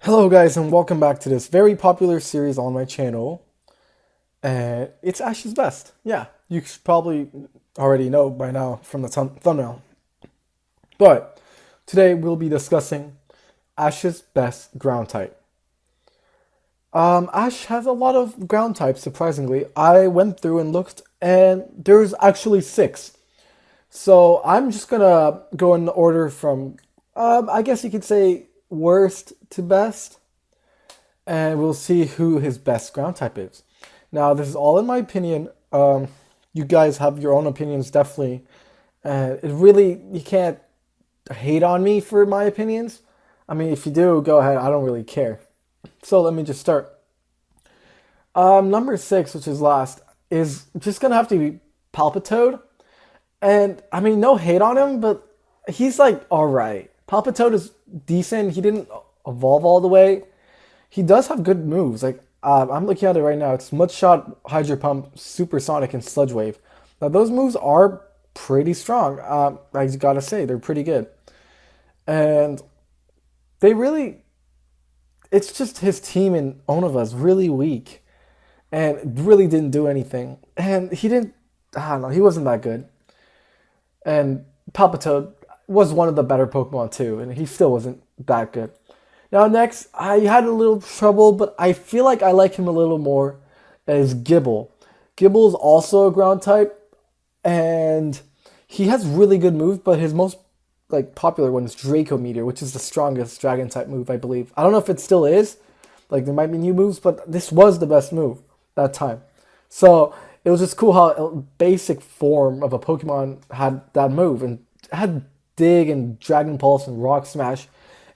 Hello guys and welcome back to this very popular series on my channel. And it's Ash's Best. Yeah, you should probably already know by now from the thumbnail. But today we'll be discussing Ash's best ground type. Ash has a lot of ground types, surprisingly. I went through and looked and there's actually 6. So I'm just gonna go in order from, I guess you could say worst to best. And we'll see who his best ground type is. Now, this is all in my opinion. You guys have your own opinions, definitely. And you can't hate on me for my opinions. I mean, if you do, go ahead. I don't really care. So let me just start. Number 6, which is last, is just going to have to be Palpitoad. And, I mean, no hate on him, but he's like, alright. Palpitoad is decent. He didn't evolve all the way. He does have good moves. Like I'm looking at it right now. It's Mud Shot, Hydro Pump, Supersonic, and Sludge Wave. Now those moves are pretty strong. I gotta say they're pretty good, and it's just his team in Onova's really weak, and really didn't do anything. And he didn't. I don't know. He wasn't that good. And Palpitoad was one of the better Pokemon too, and he still wasn't that good. Now next, I had a little trouble, but I feel like I like him a little more as Gibble. Gibble is also a ground type, and he has really good moves, but his most popular one is Draco Meteor, which is the strongest dragon type move, I believe. I don't know if it still is. Like there might be new moves, but this was the best move that time. So it was just cool how a basic form of a Pokemon had that move, and it had Dig and Dragon Pulse and Rock Smash.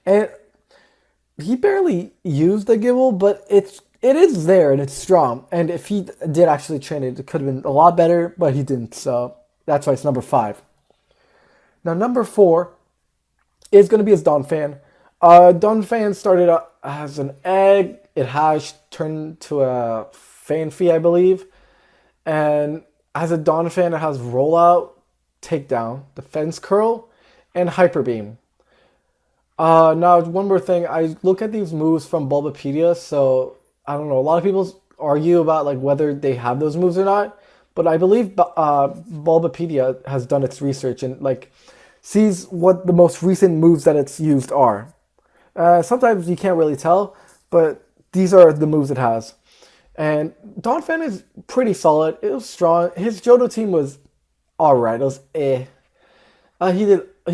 And he barely used the Gibble, but it is there and it's strong. And if he did actually train it, it could have been a lot better, but he didn't. So that's why it's number 5. Now number 4 is going to be his Donphan. Donphan started out as an egg. It hatched, turned to a Fanphy, I believe. And as a Donphan, it has Rollout, Takedown, Defense Curl, and Hyper Beam. Now, one more thing. I look at these moves from Bulbapedia, so I don't know. A lot of people argue about whether they have those moves or not, but I believe Bulbapedia has done its research and sees what the most recent moves that it's used are. Sometimes you can't really tell, but these are the moves it has. And Donphan is pretty solid. It was strong. His Johto team was alright. It was eh. He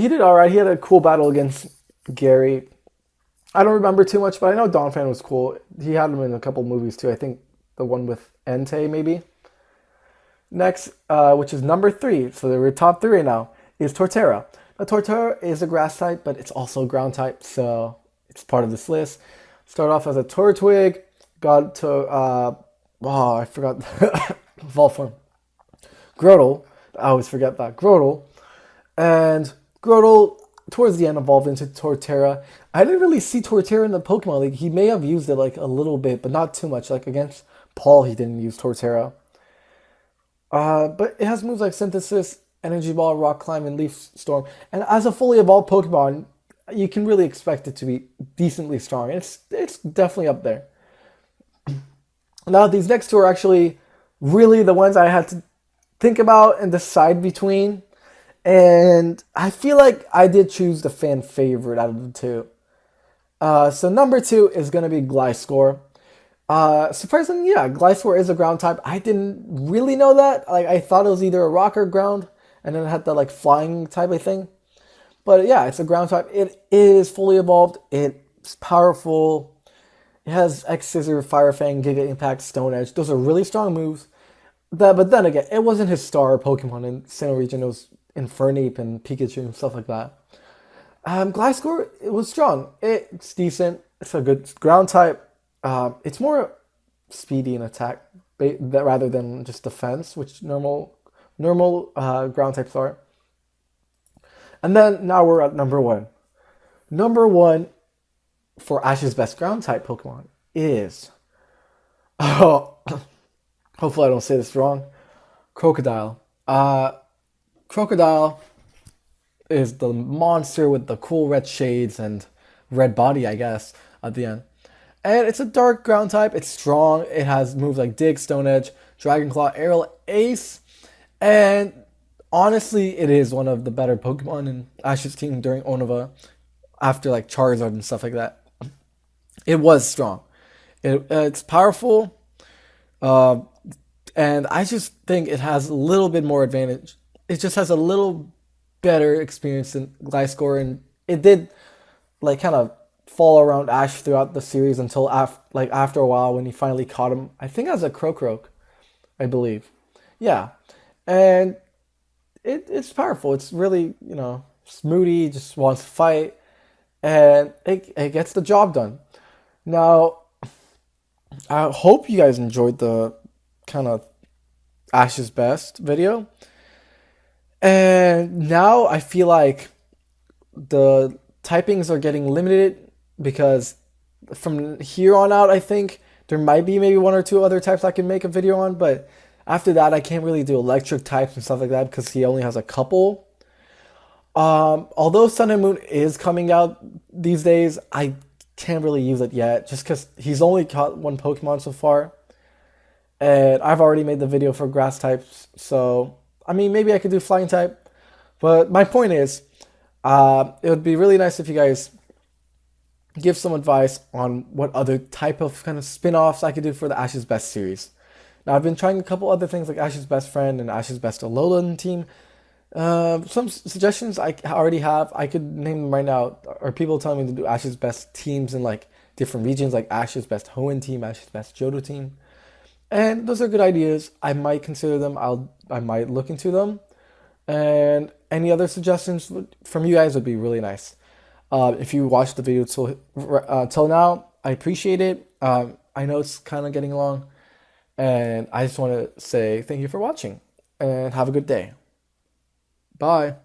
did alright. He had a cool battle against Gary. I don't remember too much, but I know Donphan was cool. He had him in a couple movies too. I think the one with Entei maybe. Next, which is number 3, so we're top 3 right now, is Torterra. Now Torterra is a grass type, but it's also a ground type, so it's part of this list. Start off as a Turtwig, got to I forgot evolve form. Grotle. I always forget that. Grotle. And Grotle towards the end evolved into Torterra. I didn't really see Torterra in the Pokemon League. He may have used it a little bit, but not too much. Like against Paul, he didn't use Torterra. But it has moves like Synthesis, Energy Ball, Rock Climb, and Leaf Storm. And as a fully evolved Pokemon, you can really expect it to be decently strong. It's definitely up there. Now, these next 2 are actually really the ones I had to think about and decide between. And I feel like I did choose the fan favorite out of the 2. So number 2 is going to be Gliscor. Surprisingly, yeah, Gliscor is a ground type. I didn't really know that. I thought it was either a rock or ground, and then it had the flying type of thing. But yeah, it's a ground type. It is fully evolved. It's powerful. It has X Scissor, Fire Fang, Giga Impact, Stone Edge. Those are really strong moves. But then again, it wasn't his star Pokemon in Sinnoh region. It was Infernape and Pikachu and stuff like that. Gliscor, it was strong. It's decent. It's a good ground type. It's more speedy in attack rather than just defense, which normal ground types are. And then now we're at number 1. Number 1 for Ash's best ground type Pokemon is hopefully I don't say this wrong. Crocodile. Crocodile is the monster with the cool red shades and red body, I guess. at the end. And it's a dark ground type. It's strong. It has moves like Dig, Stone Edge, Dragon Claw, Aerial, Ace. And honestly, it is one of the better Pokemon in Ash's team during Onova, after like Charizard and stuff like that. It was strong. It's powerful. And I just think it has a little bit more advantage. It just has a little better experience than Gliscor, and it did like kind of fall around Ash throughout the series until after a while when he finally caught him. I think as a Croak, I believe. Yeah, and it's powerful. It's really, Smoothie just wants to fight, and it gets the job done. Now, I hope you guys enjoyed the kind of Ash's Best video. And now I feel like the typings are getting limited, because from here on out, I think there might be maybe one or two other types I can make a video on, but after that, I can't really do electric types and stuff like that because he only has a couple. Although Sun and Moon is coming out these days, I can't really use it yet just because he's only caught one Pokemon so far. And I've already made the video for grass types, so I mean, maybe I could do flying type. But my point is, it would be really nice if you guys give some advice on what other type of kind of spin-offs I could do for the Ash's Best series. Now, I've been trying a couple other things like Ash's Best Friend and Ash's Best Alolan team. Some suggestions I already have. I could name them right now. Or people telling me to do Ash's Best teams in like different regions, like Ash's Best HOENN team, Ash's Best JOHTO team. And those are good ideas. I might consider them. I might look into them. And any other suggestions from you guys would be really nice. If you watched the video till now, I appreciate it. I know it's kind of getting long. And I just want to say thank you for watching. And have a good day. Bye.